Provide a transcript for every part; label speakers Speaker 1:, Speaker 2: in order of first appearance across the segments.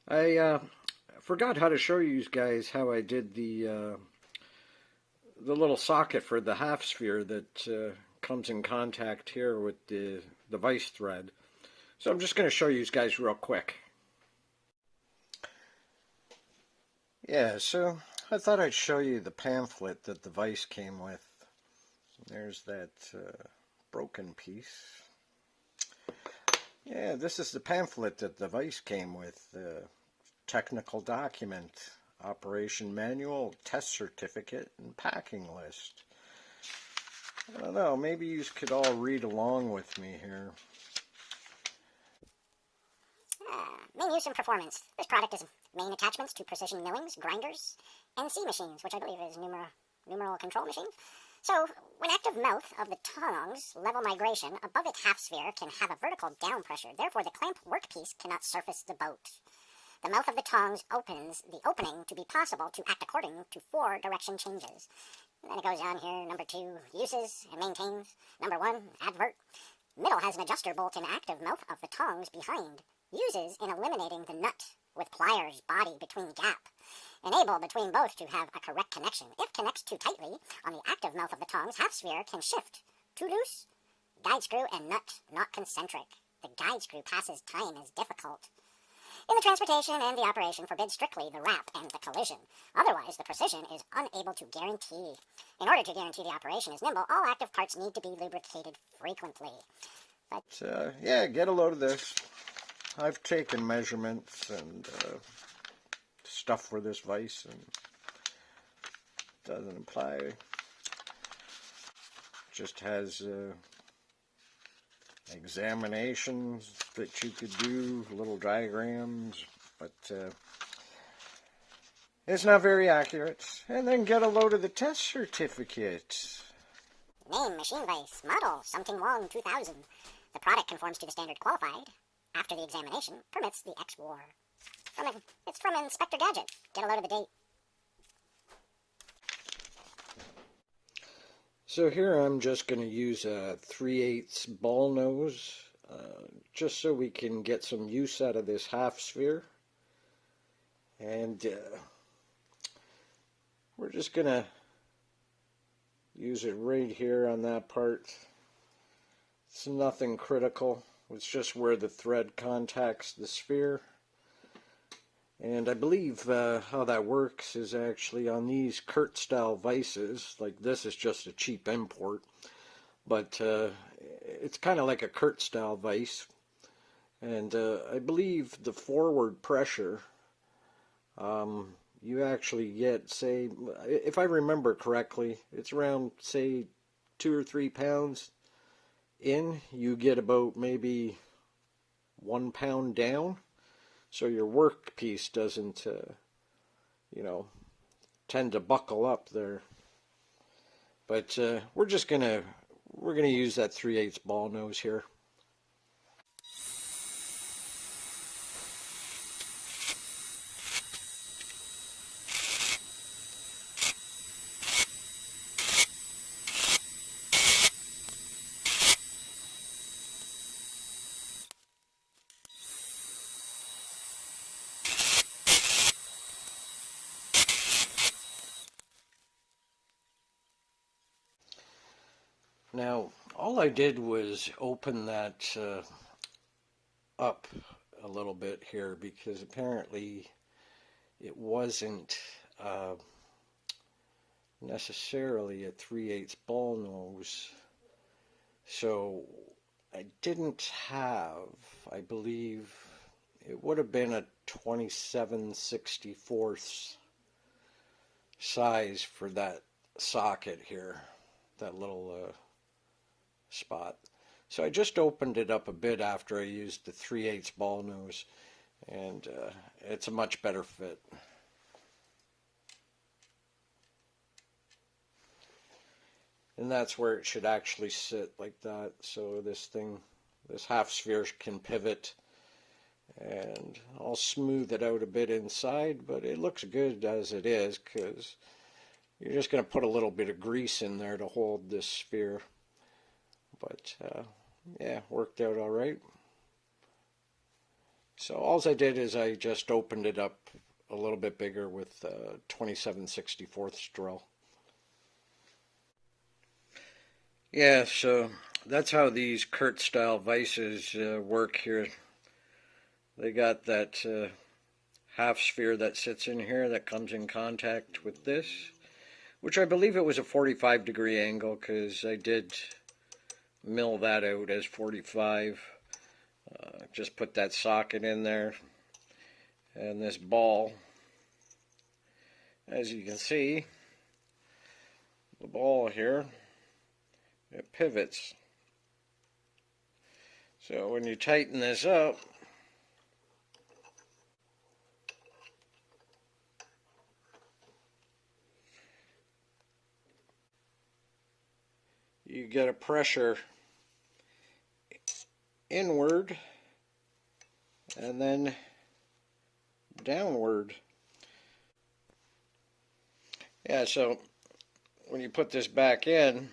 Speaker 1: I forgot how to show you guys how I did the little socket for the half sphere that comes in contact here with the vise thread. So I'm just going to show you guys real quick. Yeah, so I thought I'd show you the pamphlet that the vise came with. There's that broken piece. Yeah, this is the pamphlet that the vise came with. Technical document, operation manual, test certificate, and packing list. I don't know, maybe you could all read along with me here.
Speaker 2: Main use and performance. This product is main attachments to precision millings, grinders, and C machines, which I believe is numeral control machines. So, when active mouth of the tongs level migration above its half sphere can have a vertical down pressure, therefore the clamp workpiece cannot surface the boat. The mouth of the tongs opens the opening to be possible to act according to 4 direction changes. And then it goes on here, number 2, uses and maintains. Number 1, advert. Middle has an adjuster bolt in active mouth of the tongs behind. Uses in eliminating the nut with pliers body between gap. Enable between both to have a correct connection. If connects too tightly on the active mouth of the tongs, half sphere can shift. Too loose, guide screw and nut not concentric. The guide screw passes time is difficult. In the transportation and the operation forbid strictly the wrap and the collision. Otherwise, the precision is unable to guarantee. In order to guarantee the operation is nimble, all active parts need to be lubricated frequently.
Speaker 1: But yeah, get a load of this. I've taken measurements and stuff for this vise, and it doesn't apply. Just has examinations that you could do, little diagrams, but it's not very accurate. And then get a load of the test certificate.
Speaker 2: Name, machine vise, model, something Wong 2000. The product conforms to the standard qualified. After the examination, permits the X-War. It's from Inspector Gadget. Get a load of the date.
Speaker 1: So here I'm just going to use a 3/8 ball nose, just so we can get some use out of this half sphere. And we're just going to use it right here on that part. It's nothing critical. It's just where the thread contacts the sphere. And I believe how that works is actually on these Kurt style vices. Like this is just a cheap import, but it's kind of like a Kurt style vise. And I believe the forward pressure, you actually get, say, if I remember correctly, it's around, say, 2 or 3 pounds in. You get about maybe 1 pound down. So your workpiece doesn't, tend to buckle up there. But we're gonna use that 3/8 ball nose here. Now, all I did was open that up a little bit here because apparently it wasn't necessarily a 3/8 ball nose. So I didn't have, I believe, it would have been a 27/64 size for that socket here, that little spot. So I just opened it up a bit after I used the 3/8 ball nose, and it's a much better fit. And that's where it should actually sit, like that. So this half sphere can pivot, and I'll smooth it out a bit inside, but it looks good as it is because you're just going to put a little bit of grease in there to hold this sphere. But yeah, worked out all right. So all I did is I just opened it up a little bit bigger with 27/64 drill. Yeah, so that's how these Kurt style vices work here. They got that half sphere that sits in here that comes in contact with this, which I believe it was a 45-degree angle because I did mill that out as 45. Just put that socket in there, and this ball, as you can see, the ball here, it pivots. So when you tighten this up, you get a pressure inward and then downward. Yeah, so when you put this back in,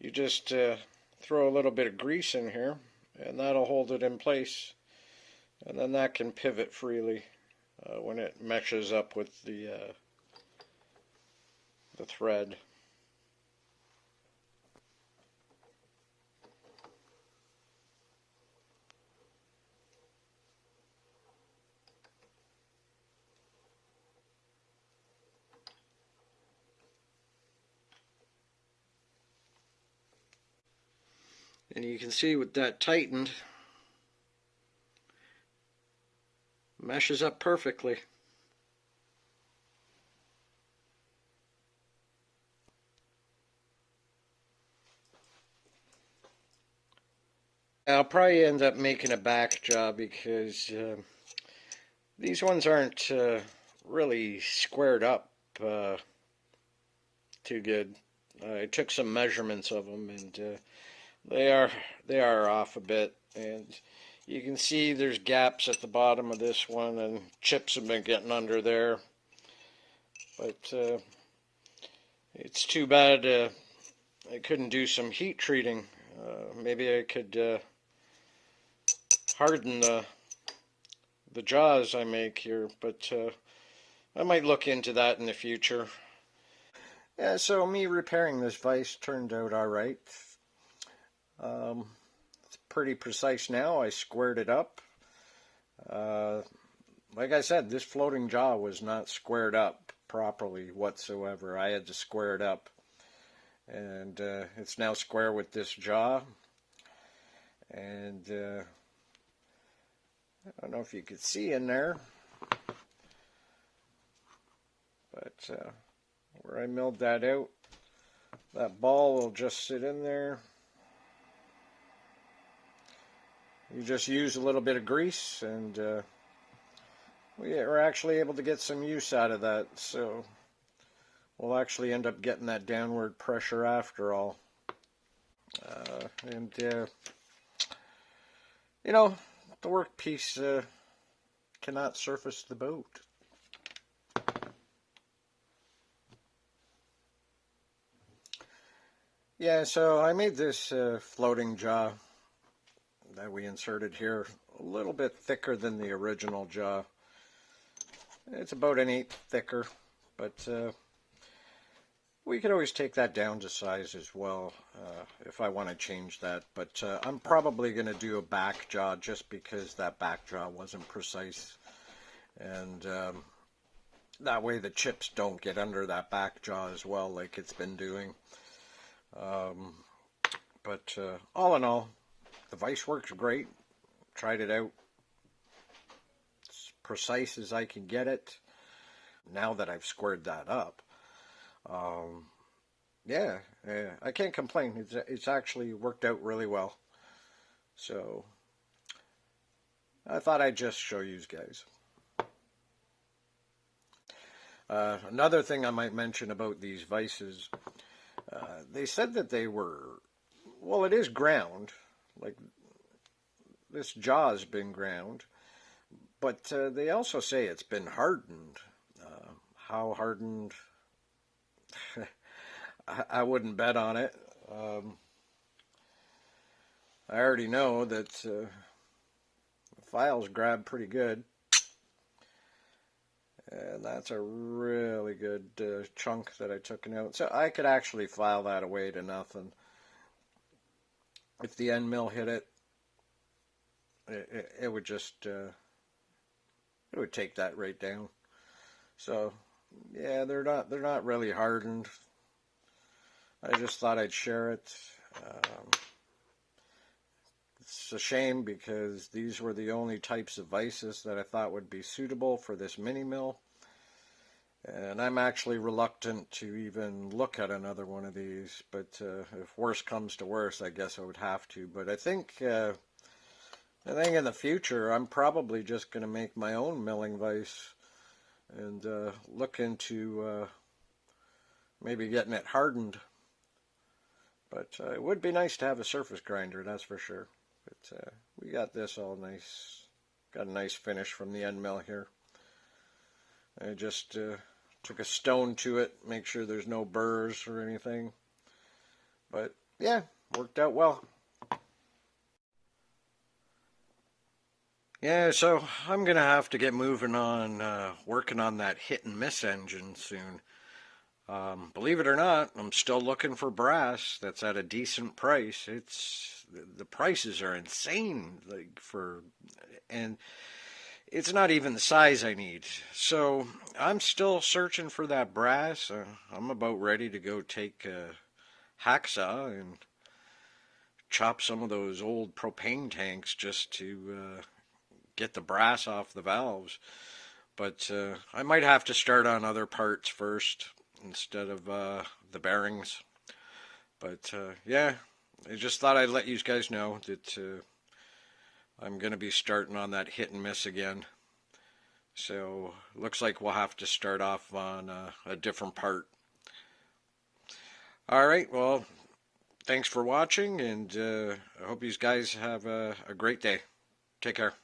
Speaker 1: you just throw a little bit of grease in here and that'll hold it in place, and then that can pivot freely when it meshes up with the thread. And you can see with that tightened, meshes up perfectly. I'll probably end up making a back jaw because these ones aren't really squared up too good. I took some measurements of them, and they are off a bit. And you can see there's gaps at the bottom of this one, and chips have been getting under there. But it's too bad I couldn't do some heat treating. Maybe I could harden the jaws I make here, but I might look into that in the future. Yeah, so me repairing this vise turned out alright. It's pretty precise now. I squared it up. Like I said, this floating jaw was not squared up properly whatsoever. I had to square it up. And it's now square with this jaw. And I don't know if you could see in there, but where I milled that out, that ball will just sit in there. You just use a little bit of grease, and we were actually able to get some use out of that, so we'll actually end up getting that downward pressure after all. And you know, the workpiece cannot surface the boat. Yeah, so I made this floating jaw that we inserted here a little bit thicker than the original jaw. It's about an eighth thicker, but we could always take that down to size as well if I want to change that. But I'm probably going to do a back jaw just because that back jaw wasn't precise. And that way the chips don't get under that back jaw as well like it's been doing. But all in all, the vise works great. Tried it out. It's precise as I can get it. Now that I've squared that up. Yeah, I can't complain. It's actually worked out really well. So I thought I'd just show you guys. Another thing I might mention about these vices, they said that they were, well, it is ground, like this jaw's been ground, but they also say it's been hardened. How hardened? I wouldn't bet on it. I already know that the files grab pretty good. And that's a really good chunk that I took out. So I could actually file that away to nothing. If the end mill hit it, it would just, it would take that right down. So yeah, they're not really hardened. I just thought I'd share it. It's a shame because these were the only types of vices that I thought would be suitable for this mini mill. And I'm actually reluctant to even look at another one of these, but if worse comes to worse, I guess I would have to. But I think in the future, I'm probably just going to make my own milling vise and look into maybe getting it hardened. But it would be nice to have a surface grinder, that's for sure. But we got this all nice. Got a nice finish from the end mill here. I just took a stone to it, make sure there's no burrs or anything. But yeah, worked out well. Yeah, so I'm going to have to get moving on working on that hit and miss engine soon. Believe it or not, I'm still looking for brass that's at a decent price. The prices are insane, and it's not even the size I need. So I'm still searching for that brass. I'm about ready to go take a hacksaw and chop some of those old propane tanks just to get the brass off the valves. But I might have to start on other parts first instead of the bearings. But yeah, I just thought I'd let you guys know that I'm going to be starting on that hit and miss again. So looks like we'll have to start off on a different part. All right, well, thanks for watching, and I hope you guys have a great day. Take care.